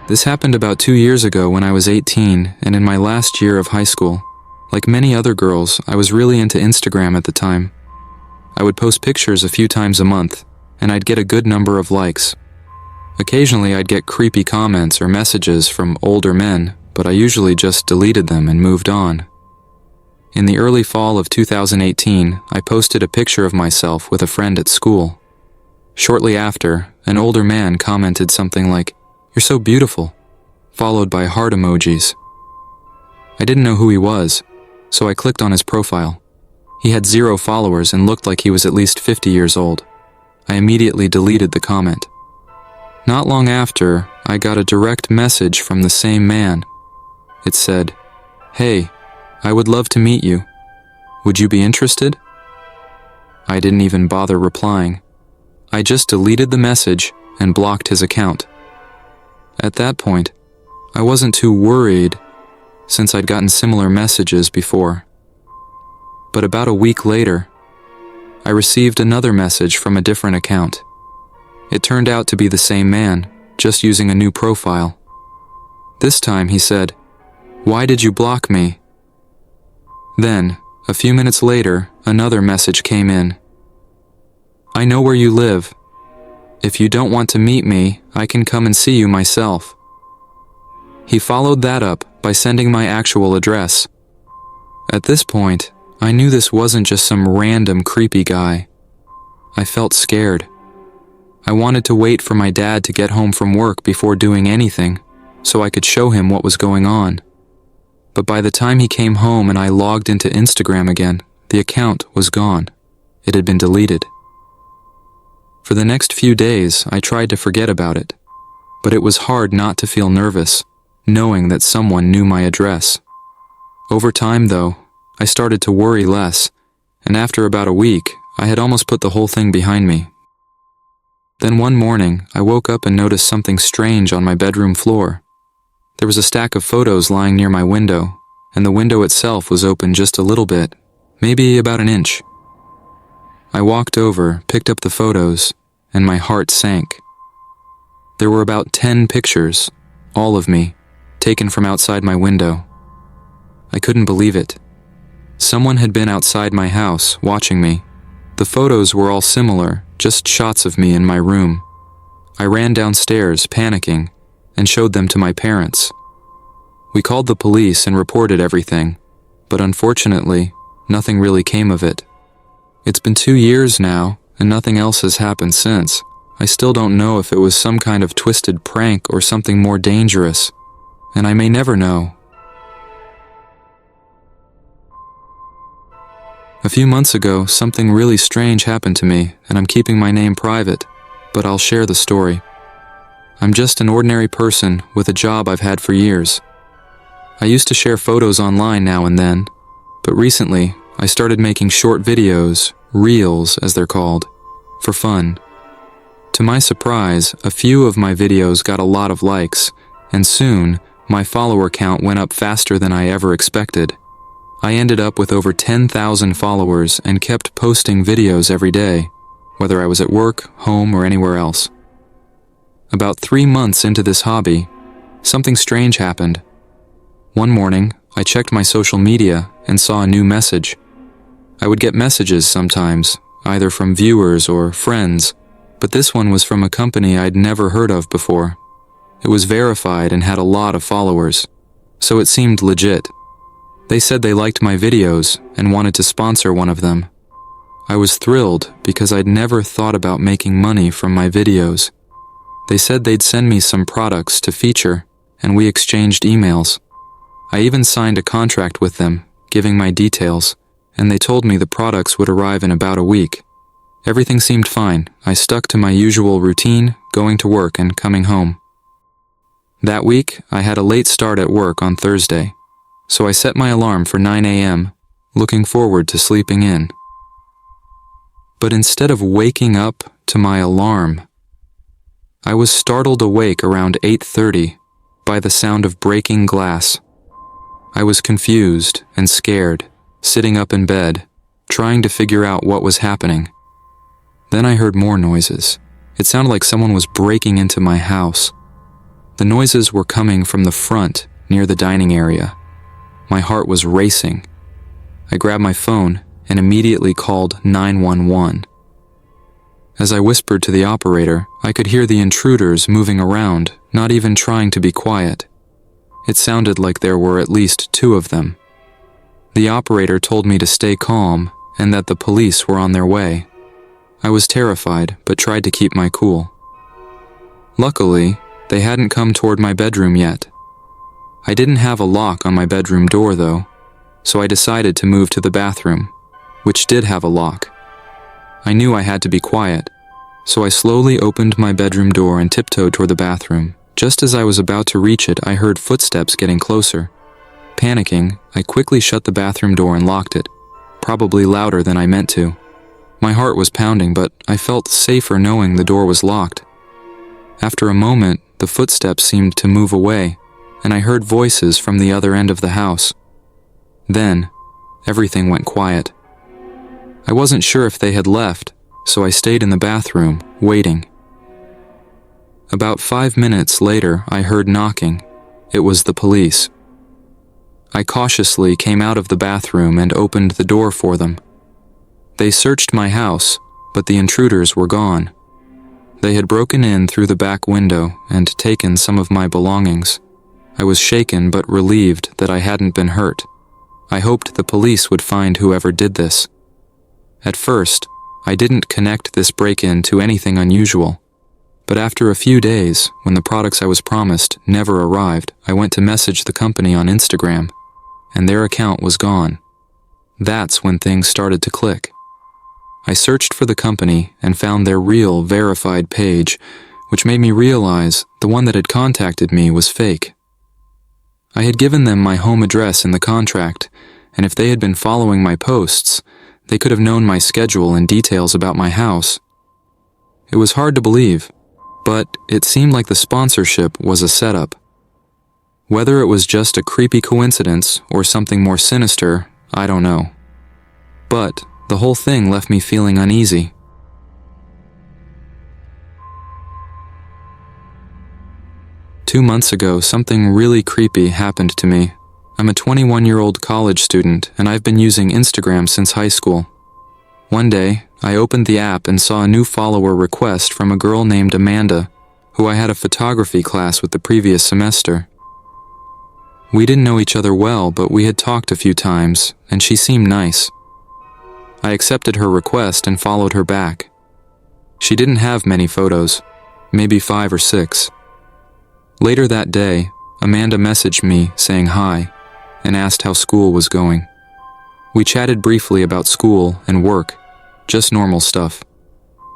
This happened about 2 years ago when I was 18 and in my last year of high school. Like many other girls, I was really into Instagram at the time. I would post pictures a few times a month, and I'd get a good number of likes. Occasionally I'd get creepy comments or messages from older men, but I usually just deleted them and moved on. In the early fall of 2018, I posted a picture of myself with a friend at school. Shortly after, an older man commented something like, "You're so beautiful," followed by heart emojis. I didn't know who he was, so I clicked on his profile. He had 0 followers and looked like he was at least 50 years old. I immediately deleted the comment. Not long after, I got a direct message from the same man. It said, "Hey, I would love to meet you. Would you be interested?" I didn't even bother replying. I just deleted the message and blocked his account. At that point, I wasn't too worried since I'd gotten similar messages before. But about a week later, I received another message from a different account. It turned out to be the same man, just using a new profile. This time he said, "Why did you block me?" Then, a few minutes later, another message came in. "I know where you live. If you don't want to meet me, I can come and see you myself." He followed that up by sending my actual address. At this point, I knew this wasn't just some random creepy guy. I felt scared. I wanted to wait for my dad to get home from work before doing anything, so I could show him what was going on. But by the time he came home and I logged into Instagram again, the account was gone. It had been deleted. For the next few days, I tried to forget about it, but it was hard not to feel nervous, knowing that someone knew my address. Over time, though, I started to worry less, and after about a week, I had almost put the whole thing behind me. Then one morning, I woke up and noticed something strange on my bedroom floor. There was a stack of photos lying near my window, and the window itself was open just a little bit, maybe about an inch. I walked over, picked up the photos, and my heart sank. There were about 10 pictures, all of me, taken from outside my window. I couldn't believe it. Someone had been outside my house, watching me. The photos were all similar, just shots of me in my room. I ran downstairs, panicking, and showed them to my parents. We called the police and reported everything, but unfortunately, nothing really came of it. It's been 2 years now, and nothing else has happened since. I still don't know if it was some kind of twisted prank or something more dangerous, and I may never know. A few months ago, something really strange happened to me, and I'm keeping my name private, but I'll share the story. I'm just an ordinary person with a job I've had for years. I used to share photos online now and then, but recently I started making short videos, reels as they're called, for fun. To my surprise, a few of my videos got a lot of likes, and soon my follower count went up faster than I ever expected. I ended up with over 10,000 followers and kept posting videos every day, whether I was at work, home, or anywhere else. About 3 months into this hobby, something strange happened. One morning, I checked my social media and saw a new message. I would get messages sometimes, either from viewers or friends, but this one was from a company I'd never heard of before. It was verified and had a lot of followers, so it seemed legit. They said they liked my videos and wanted to sponsor one of them. I was thrilled because I'd never thought about making money from my videos. They said they'd send me some products to feature, and we exchanged emails. I even signed a contract with them, giving my details, and they told me the products would arrive in about a week. Everything seemed fine. I stuck to my usual routine, going to work and coming home. That week, I had a late start at work on Thursday, so I set my alarm for 9 a.m., looking forward to sleeping in. But instead of waking up to my alarm, I was startled awake around 8:30 by the sound of breaking glass. I was confused and scared, sitting up in bed, trying to figure out what was happening. Then I heard more noises. It sounded like someone was breaking into my house. The noises were coming from the front, near the dining area. My heart was racing. I grabbed my phone and immediately called 911. As I whispered to the operator, I could hear the intruders moving around, not even trying to be quiet. It sounded like there were at least 2 of them. The operator told me to stay calm and that the police were on their way. I was terrified, but tried to keep my cool. Luckily, they hadn't come toward my bedroom yet. I didn't have a lock on my bedroom door, though, so I decided to move to the bathroom, which did have a lock. I knew I had to be quiet, so I slowly opened my bedroom door and tiptoed toward the bathroom. Just as I was about to reach it, I heard footsteps getting closer. Panicking, I quickly shut the bathroom door and locked it, probably louder than I meant to. My heart was pounding, but I felt safer knowing the door was locked. After a moment, the footsteps seemed to move away, and I heard voices from the other end of the house. Then, everything went quiet. I wasn't sure if they had left, so I stayed in the bathroom, waiting. About 5 minutes later, I heard knocking. It was the police. I cautiously came out of the bathroom and opened the door for them. They searched my house, but the intruders were gone. They had broken in through the back window and taken some of my belongings. I was shaken but relieved that I hadn't been hurt. I hoped the police would find whoever did this. At first, I didn't connect this break-in to anything unusual. But after a few days, when the products I was promised never arrived, I went to message the company on Instagram, and their account was gone. That's when things started to click. I searched for the company and found their real, verified page, which made me realize the one that had contacted me was fake. I had given them my home address in the contract, and if they had been following my posts, they could have known my schedule and details about my house. It was hard to believe, but it seemed like the sponsorship was a setup. Whether it was just a creepy coincidence or something more sinister, I don't know. But the whole thing left me feeling uneasy. Two months ago, something really creepy happened to me. I'm a 21-year-old college student, and I've been using Instagram since high school. One day, I opened the app and saw a new follower request from a girl named Amanda, who I had a photography class with the previous semester. We didn't know each other well, but we had talked a few times, and she seemed nice. I accepted her request and followed her back. She didn't have many photos, maybe 5 or 6. Later that day, Amanda messaged me saying hi and asked how school was going. We chatted briefly about school and work, just normal stuff.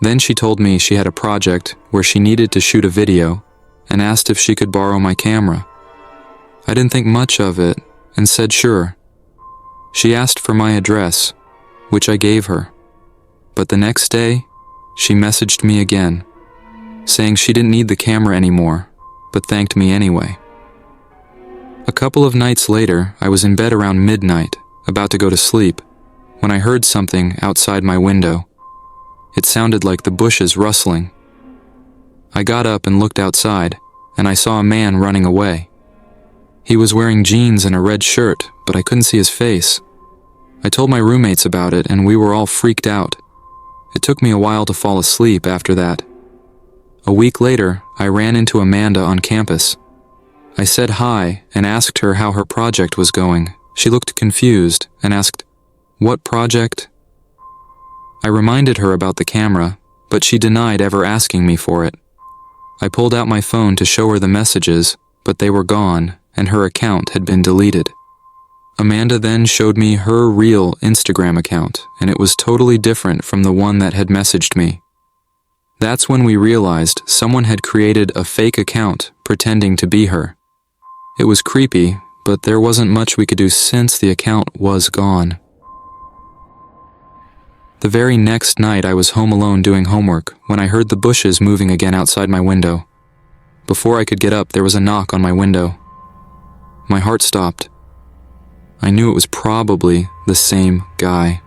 Then she told me she had a project where she needed to shoot a video and asked if she could borrow my camera. I didn't think much of it and said sure. She asked for my address, which I gave her. But the next day, she messaged me again, saying she didn't need the camera anymore, but thanked me anyway. A couple of nights later, I was in bed around midnight, about to go to sleep, when I heard something outside my window. It sounded like the bushes rustling. I got up and looked outside, and I saw a man running away. He was wearing jeans and a red shirt, but I couldn't see his face. I told my roommates about it, and we were all freaked out. It took me a while to fall asleep after that. A week later, I ran into Amanda on campus. I said hi and asked her how her project was going. She looked confused and asked, "What project?" I reminded her about the camera, but she denied ever asking me for it. I pulled out my phone to show her the messages, but they were gone and her account had been deleted. Amanda then showed me her real Instagram account, and it was totally different from the one that had messaged me. That's when we realized someone had created a fake account pretending to be her. It was creepy, but there wasn't much we could do since the account was gone. The very next night I was home alone doing homework when I heard the bushes moving again outside my window. Before I could get up, there was a knock on my window. My heart stopped. I knew it was probably the same guy.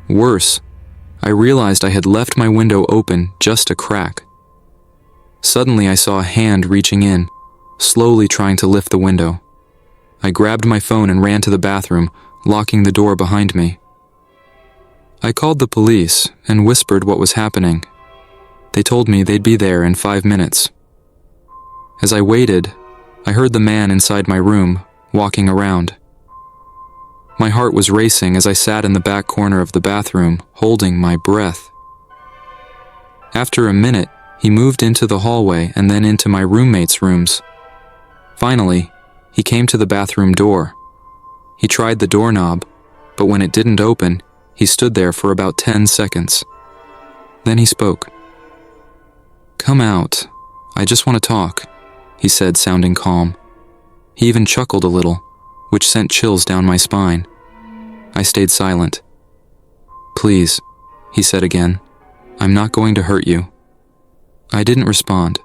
Worse, I realized I had left my window open just a crack. Suddenly I saw a hand reaching in, slowly trying to lift the window. I grabbed my phone and ran to the bathroom, locking the door behind me. I called the police and whispered what was happening. They told me they'd be there in 5 minutes. As I waited, I heard the man inside my room walking around. My heart was racing as I sat in the back corner of the bathroom, holding my breath. After a minute, he moved into the hallway and then into my roommates' rooms. Finally, he came to the bathroom door. He tried the doorknob, but when it didn't open, he stood there for about 10 seconds. Then he spoke. "Come out. I just want to talk," he said, sounding calm. He even chuckled a little, which sent chills down my spine. I stayed silent. "Please," he said again. "I'm not going to hurt you." I didn't respond.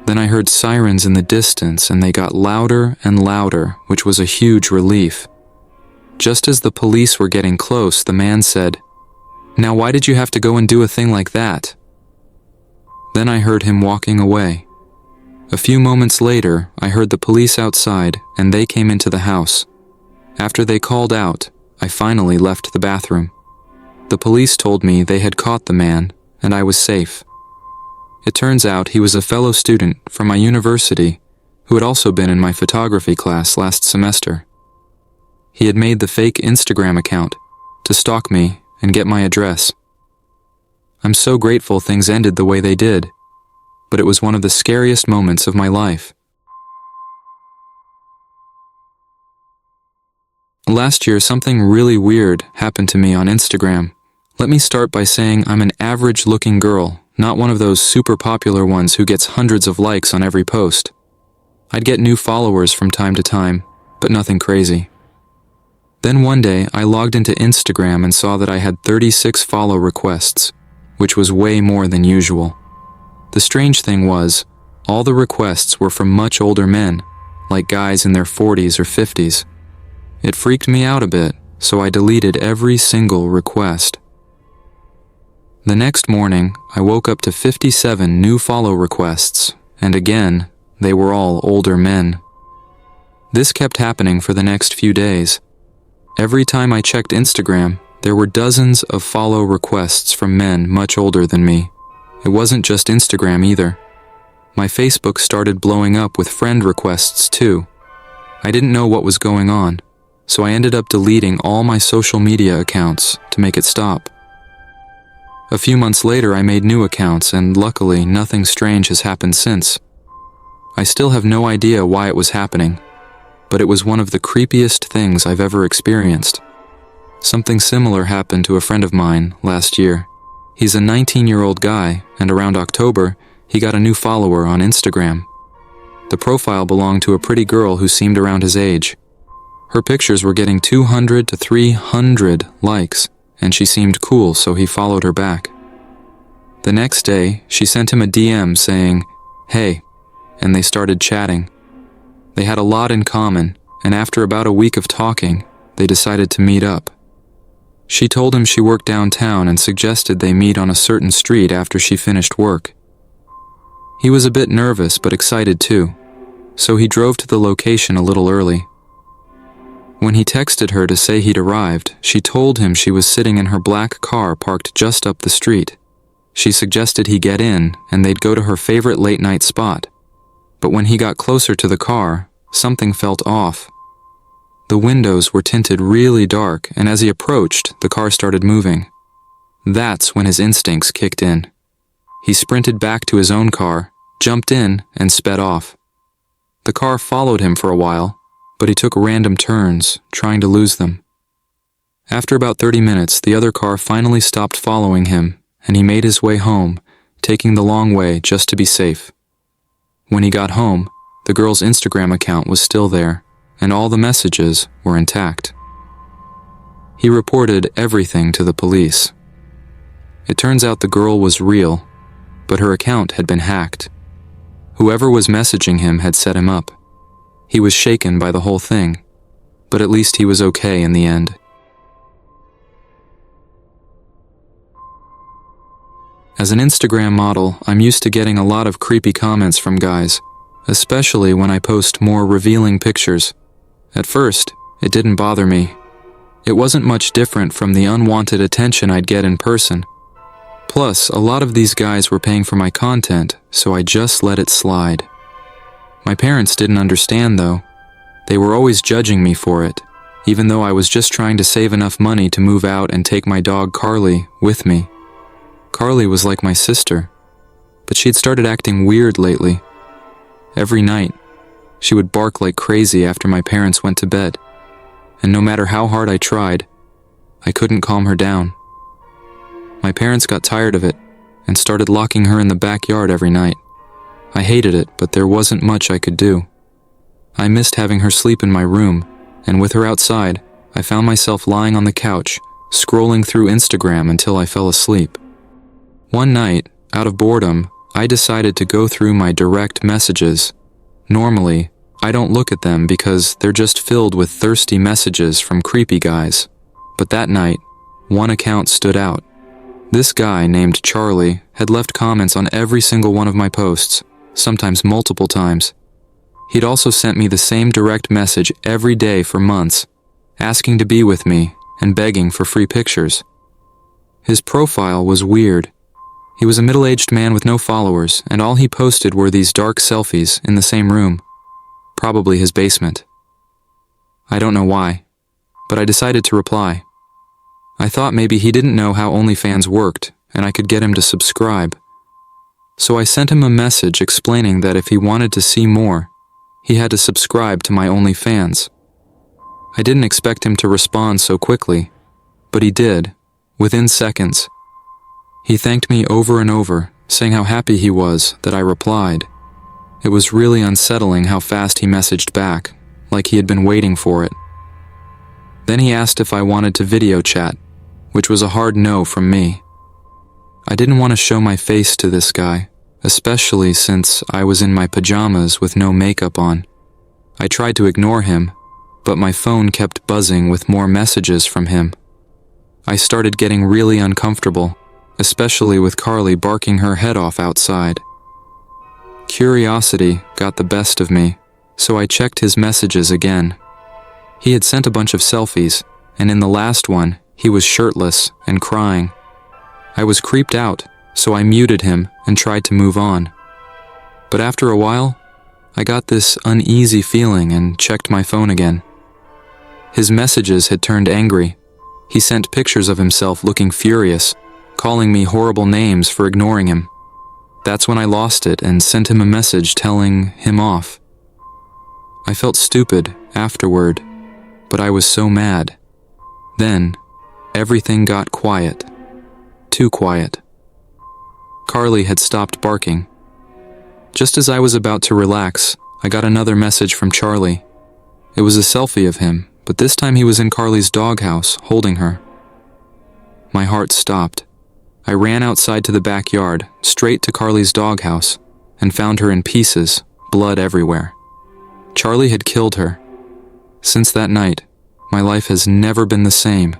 Then I heard sirens in the distance, and they got louder and louder, which was a huge relief. Just as the police were getting close, the man said, "Now why did you have to go and do a thing like that?" Then I heard him walking away. A few moments later, I heard the police outside, and they came into the house. After they called out, I finally left the bathroom. The police told me they had caught the man, and I was safe. It turns out he was a fellow student from my university who had also been in my photography class last semester. He had made the fake Instagram account to stalk me and get my address. I'm so grateful things ended the way they did, but it was one of the scariest moments of my life. Last year, something really weird happened to me on Instagram. Let me start by saying I'm an average-looking girl, not one of those super popular ones who gets hundreds of likes on every post. I'd get new followers from time to time, but nothing crazy. Then one day, I logged into Instagram and saw that I had 36 follow requests, which was way more than usual. The strange thing was, all the requests were from much older men, like guys in their 40s or 50s. It freaked me out a bit, so I deleted every single request. The next morning, I woke up to 57 new follow requests, and again, they were all older men. This kept happening for the next few days. Every time I checked Instagram, there were dozens of follow requests from men much older than me. It wasn't just Instagram either. My Facebook started blowing up with friend requests too. I didn't know what was going on, so I ended up deleting all my social media accounts to make it stop. A few months later, I made new accounts, and luckily, nothing strange has happened since. I still have no idea why it was happening, but it was one of the creepiest things I've ever experienced. Something similar happened to a friend of mine last year. He's a 19-year-old guy, and around October, he got a new follower on Instagram. The profile belonged to a pretty girl who seemed around his age. Her pictures were getting 200 to 300 likes, and she seemed cool, so he followed her back. The next day, she sent him a DM saying, "Hey," and they started chatting. They had a lot in common, and after about a week of talking, they decided to meet up. She told him she worked downtown and suggested they meet on a certain street after she finished work. He was a bit nervous but excited too, so he drove to the location a little early. When he texted her to say he'd arrived, she told him she was sitting in her black car parked just up the street. She suggested he get in and they'd go to her favorite late-night spot. But when he got closer to the car, something felt off. The windows were tinted really dark, and as he approached, the car started moving. That's when his instincts kicked in. He sprinted back to his own car, jumped in, and sped off. The car followed him for a while, but he took random turns, trying to lose them. After about 30 minutes, the other car finally stopped following him, and he made his way home, taking the long way just to be safe. When he got home, the girl's Instagram account was still there, and all the messages were intact. He reported everything to the police. It turns out the girl was real, but her account had been hacked. Whoever was messaging him had set him up. He was shaken by the whole thing, but at least he was okay in the end. As an Instagram model, I'm used to getting a lot of creepy comments from guys, especially when I post more revealing pictures. At first, it didn't bother me. It wasn't much different from the unwanted attention I'd get in person. Plus, a lot of these guys were paying for my content, so I just let it slide. My parents didn't understand though. They were always judging me for it, even though I was just trying to save enough money to move out and take my dog Carly with me. Carly was like my sister, but she'd started acting weird lately. Every night, she would bark like crazy after my parents went to bed, and no matter how hard I tried, I couldn't calm her down. My parents got tired of it and started locking her in the backyard every night. I hated it, but there wasn't much I could do. I missed having her sleep in my room, and with her outside, I found myself lying on the couch, scrolling through Instagram until I fell asleep. One night, out of boredom, I decided to go through my direct messages. Normally, I don't look at them because they're just filled with thirsty messages from creepy guys. But that night, one account stood out. This guy named Charlie had left comments on every single one of my posts, sometimes multiple times. He'd also sent me the same direct message every day for months, asking to be with me and begging for free pictures. His profile was weird. He was a middle-aged man with no followers, and all he posted were these dark selfies in the same room, probably his basement. I don't know why, but I decided to reply. I thought maybe he didn't know how OnlyFans worked, and I could get him to subscribe. So I sent him a message explaining that if he wanted to see more, he had to subscribe to my OnlyFans. I didn't expect him to respond so quickly, but he did, within seconds. He thanked me over and over, saying how happy he was that I replied. It was really unsettling how fast he messaged back, like he had been waiting for it. Then he asked if I wanted to video chat, which was a hard no from me. I didn't want to show my face to this guy, especially since I was in my pajamas with no makeup on. I tried to ignore him, but my phone kept buzzing with more messages from him. I started getting really uncomfortable, especially with Carly barking her head off outside. Curiosity got the best of me, so I checked his messages again. He had sent a bunch of selfies, and in the last one, he was shirtless and crying. I was creeped out, so I muted him and tried to move on. But after a while, I got this uneasy feeling and checked my phone again. His messages had turned angry. He sent pictures of himself looking furious, calling me horrible names for ignoring him. That's when I lost it and sent him a message telling him off. I felt stupid afterward, but I was so mad. Then, everything got quiet. Too quiet. Carly had stopped barking. Just as I was about to relax, I got another message from Charlie. It was a selfie of him, but this time he was in Carly's doghouse, holding her. My heart stopped. I ran outside to the backyard, straight to Carly's doghouse, and found her in pieces, blood everywhere. Charlie had killed her. Since that night, my life has never been the same.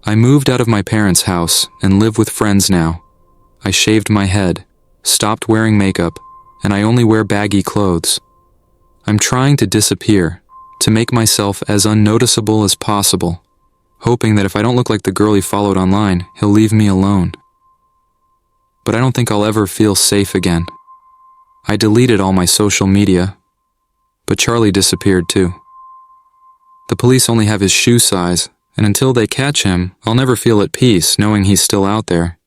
I moved out of my parents' house and live with friends now. I shaved my head, stopped wearing makeup, and I only wear baggy clothes. I'm trying to disappear, to make myself as unnoticeable as possible, hoping that if I don't look like the girl he followed online, he'll leave me alone. But I don't think I'll ever feel safe again. I deleted all my social media, but Charlie disappeared too. The police only have his shoe size, and until they catch him, I'll never feel at peace knowing he's still out there.